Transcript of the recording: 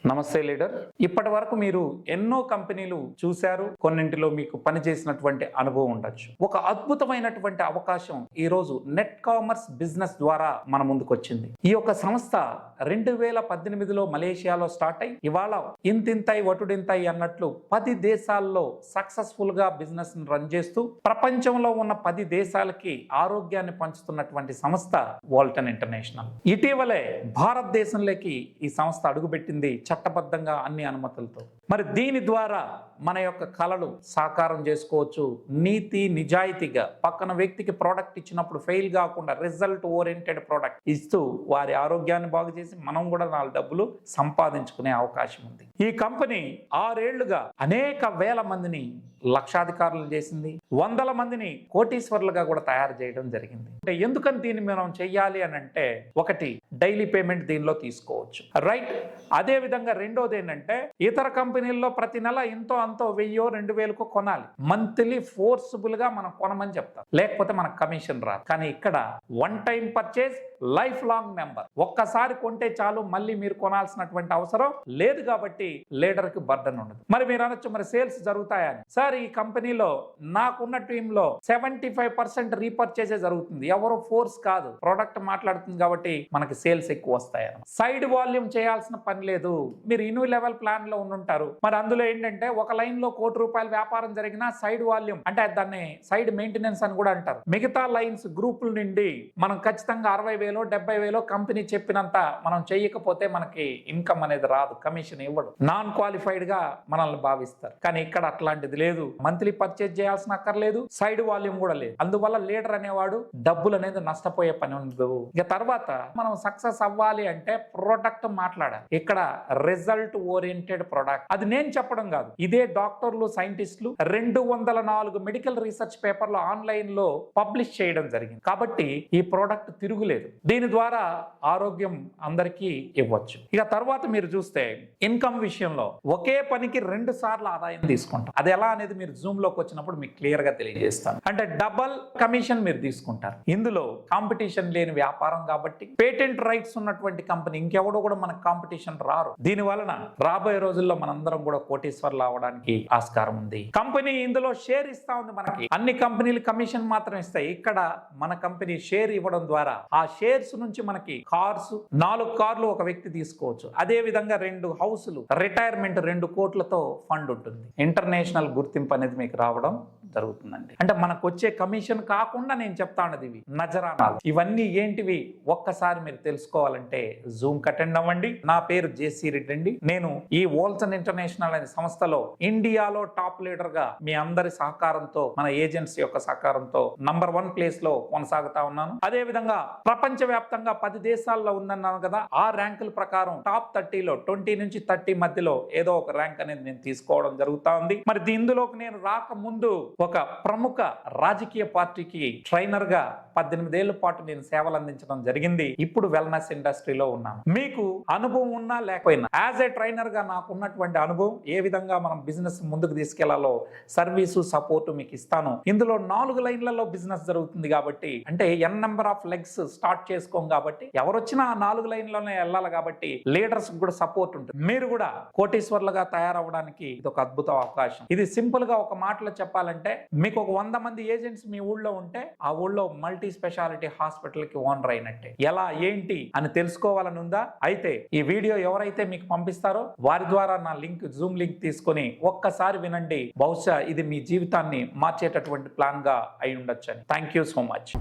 నమస్తే లీడర్. ఇప్పటి వరకు మీరు ఎన్నో కంపెనీలు చూశారు, కొన్నింటిలో మీకు పనిచేసినటువంటి అనుభవం ఉండొచ్చు. ఒక అద్భుతమైనటువంటి అవకాశం ఈ రోజు నెట్ కామర్స్ బిజినెస్ ద్వారా మన ముందుకు వచ్చింది. ఈ యొక్క సంస్థ 2018లో మలేషియాలో స్టార్ట్ అయ్యి ఇవాళ ఇంతింతాయి వటుడింతాయి అన్నట్లు 10 దేశాల్లో సక్సెస్ఫుల్ గా బిజినెస్ రన్ చేస్తూ ప్రపంచంలో ఉన్న 10 దేశాలకి ఆరోగ్యాన్ని పంచుతున్నటువంటి సంస్థ వాల్టన్ ఇంటర్నేషనల్. ఇటీవలే భారతదేశంలోకి ఈ సంస్థ అడుగుపెట్టింది చట్టబద్ధంగా అన్ని అనుమతులతో. మరి దీని ద్వారా మన యొక్క కళలు సాకారం చేసుకోవచ్చు. నీతి నిజాయితీగా పక్కన వ్యక్తికి ప్రోడక్ట్ ఇచ్చినప్పుడు ఫెయిల్ కాకుండా రిజల్ట్ ఓరియంటెడ్ ప్రోడక్ట్ ఇస్తూ వారి ఆరోగ్యాన్ని బాగు చేసి మనం కూడా 4 డబ్బులు సంపాదించుకునే అవకాశం ఉంది. ఈ కంపెనీ 6 ఏళ్లుగా అనేక వేల మందిని లక్షాధికారులు చేసింది, వందల మందిని కోటీశ్వర్లుగా కూడా తయారు చేయడం జరిగింది. అంటే ఎందుకని దీన్ని మనం చెయ్యాలి అని అంటే, ఒకటి డైలీ పేమెంట్ దీనిలో తీసుకోవచ్చు, రైట్. అదే విధంగా రెండోది ఏంటంటే, ఇతర కంపెనీల్లో ప్రతి నెల ఎంతో అంతో 1000-2000 కొనాలి. మంత్లీ ఫోర్స్ఫుల్ గా మనం కొనమని చెప్తాం, లేకపోతే మనకు కమిషన్ రాదు. కానీ ఇక్కడ one time purchase, life long member. ఒక్కసారి కొంటే చాలు, మళ్ళీ మీరు కొనాల్సినటువంటి అవసరం లేదు. కాబట్టి లీడర్ కి బర్డన్ ఉండదు. మరి మీరు అనొచ్చు, మరి సేల్స్ జరుగుతాయని. సార్, ఈ కంపెనీలో నాకున్న టీంలో 75% రీపర్చేజే జరుగుతుంది. ఎవరో ఫోర్స్ కాదు, ప్రోడక్ట్ మాట్లాడుతుంది కాబట్టి మనకి సేల్స్ ఎక్కువ వస్తాయని. సైడ్ వాల్యూమ్ చేయాల్సిన పని లేదు. మీరు ఇన్యూ లెవెల్ ప్లాన్ లో ఉండుంటారు. మరి అందులో ఏంటంటే, ఒక లైన్ లో ₹1,00,00,000 వ్యాపారం జరిగినా సైడ్ వాల్యూమ్ అంటే దాన్ని సైడ్ మెయింటెనెన్స్ అని కూడా అంటారు. మిగతా లైన్స్ గ్రూపుల నుండి మనం ఖచ్చితంగా 60,000-70,000 కంపెనీ చెప్పినంత మనం చేయకపోతే మనకి ఇన్కమ్ అనేది రాదు, కమిషన్ ఇవ్వడు, నాన్ క్వాలిఫైడ్ గా మనల్ని భావిస్తారు. కానీ ఇక్కడ అట్లాంటిది లేదు. మంత్లీ పర్చేజ్ చేయాల్సిన అక్కర్లేదు, సైడ్ వాల్యూమ్ కూడా లేదు. అందువల్ల లీడర్ అనేవాడు డబ్బులు అనేది నష్టపోయే పని ఉండదు. ఇక తర్వాత మనం సక్సెస్ అవ్వాలి అంటే ప్రోడక్ట్ మాట్లాడాలి. ఇక్కడ రిజల్ట్ ఓరియంటెడ్ ప్రోడక్ట్. అది నేను చెప్పడం కాదు, ఇదే డాక్టర్లు, సైంటిస్టులు 204 మెడికల్ రీసెర్చ్ పేపర్లు ఆన్లైన్ లో పబ్లిష్ చేయడం జరిగింది. కాబట్టి ఈ ప్రోడక్ట్ తిరుగులేదు. దీని ద్వారా ఆరోగ్యం అందరికీ ఇవ్వచ్చు. ఇక తర్వాత మీరు చూస్తే ఇన్కమ్ విషయంలో ఒకే పనికి 2 సార్లు ఆదాయం తీసుకుంటాం. అది ఎలా అనేది మీరు జూమ్ లోకి వచ్చినప్పుడు మీకు క్లియర్ గా తెలియజేస్తాను. అంటే డబల్ కమిషన్ మీరు తీసుకుంటారు. ఇందులో కాంపిటీషన్ లేని వ్యాపారం కాబట్టి, పేటెంట్ రైట్స్ ఉన్నటువంటి కంపెనీ ఇంకెవడో కూడా మనకు కాంపిటీషన్ రారు. దీని వలన రాబోయే రోజుల్లో మనందరం కూడా కోటీశ్వర్లు అవడానికి ఆస్కారం ఉంది. కంపెనీ ఇందులో షేర్ ఇస్తా ఉంది. మనకి అన్ని కంపెనీలు కమిషన్ మాత్రం ఇస్తాయి. ఇక్కడ మన కంపెనీ షేర్ ఇవ్వడం ద్వారా ఆ షేర్స్ నుంచి మనకి కార్స్, 4 కార్లు ఒక వ్యక్తి తీసుకోవచ్చు. అదే విధంగా 2 హౌసులు, రిటైర్మెంట్ 2 కోట్లతో ఫండ్ ఉంటుంది. ఇంటర్నేషనల్ గుర్తింపు అనేది మీకు రావడం జరుగుతుందండి. అంటే మనకు వచ్చే కమిషన్ కాకుండా నేను చెప్తా ఉన్నది ఇవి నజరానాలు. ఇవన్నీ ఏంటివి ఒక్కసారి మీరు తెలుసుకోవాలంటే జూమ్ అటెండ్ అవ్వండి. నా పేరు జేసీ రెడ్డి అండి. నేను ఈ వాల్టన్ ఇంటర్నేషనల్ అనే సంస్థలో ఇండియాలో టాప్ లీడర్ గా మీ అందరి సహకారంతో, మన ఏజెన్సీ యొక్క సహకారంతో నంబర్ 1 ప్లేస్ లో కొనసాగుతా ఉన్నాను. అదే విధంగా ప్రపంచ వ్యాప్తంగా 10 దేశాల్లో ఉందన్నాను కదా, ఆ ర్యాంకుల ప్రకారం టాప్ 30లో 20 నుంచి 30 మధ్యలో ఏదో ఒక ర్యాంక్ అనేది నేను తీసుకోవడం జరుగుతా ఉంది. మరి ఇందులోకి నేను రాకముందు ఒక ప్రముఖ రాజకీయ పార్టీకి ట్రైనర్ గా 18 ఏళ్ల పాటు నేను సేవలు అందించడం జరిగింది. ఇప్పుడు వెల్నెస్ ఇండస్ట్రీలో ఉన్నాను. మీకు అనుభవం ఉన్నా లేకపోయినా యాజ్ ఏ ట్రైనర్ గా నాకు ఉన్నటువంటి అనుభవం, ఏ విధంగా మనం బిజినెస్ ముందుకు తీసుకెళ్లాలో సర్వీసు సపోర్ట్ మీకు ఇస్తాను. ఇందులో 4 లైన్లలో బిజినెస్ జరుగుతుంది కాబట్టి, అంటే n number of legs start చేసుకోం కాబట్టి, ఎవరొచ్చినా ఆ 4 లైన్లోనే వెళ్ళాలి. కాబట్టి లీడర్స్ కూడా సపోర్ట్ ఉంటుంది. మీరు కూడా కోటీశ్వర్లుగా తయారవడానికి ఇది ఒక అద్భుత అవకాశం. ఇది సింపుల్ గా ఒక మాటలో చెప్పాలంటే, మీకు ఒక 100 మంది ఏజెంట్స్ మీ ఊళ్ళో ఉంటే ఆ ఊళ్ళో మల్టీ స్పెషాలిటీ హాస్పిటల్ కి ఓనర్ అయినట్టే. ఎలా ఏంటి అని తెలుసుకోవాలని ఉందా? అయితే ఈ వీడియో ఎవరైతే మీకు పంపిస్తారో వారి ద్వారా నా లింక్, జూమ్ లింక్ తీసుకొని ఒక్కసారి వినండి. బహుశా ఇది మీ జీవితాన్ని మార్చేటటువంటి ప్లాన్ గా అయి ఉండొచ్చని. Thank you so much.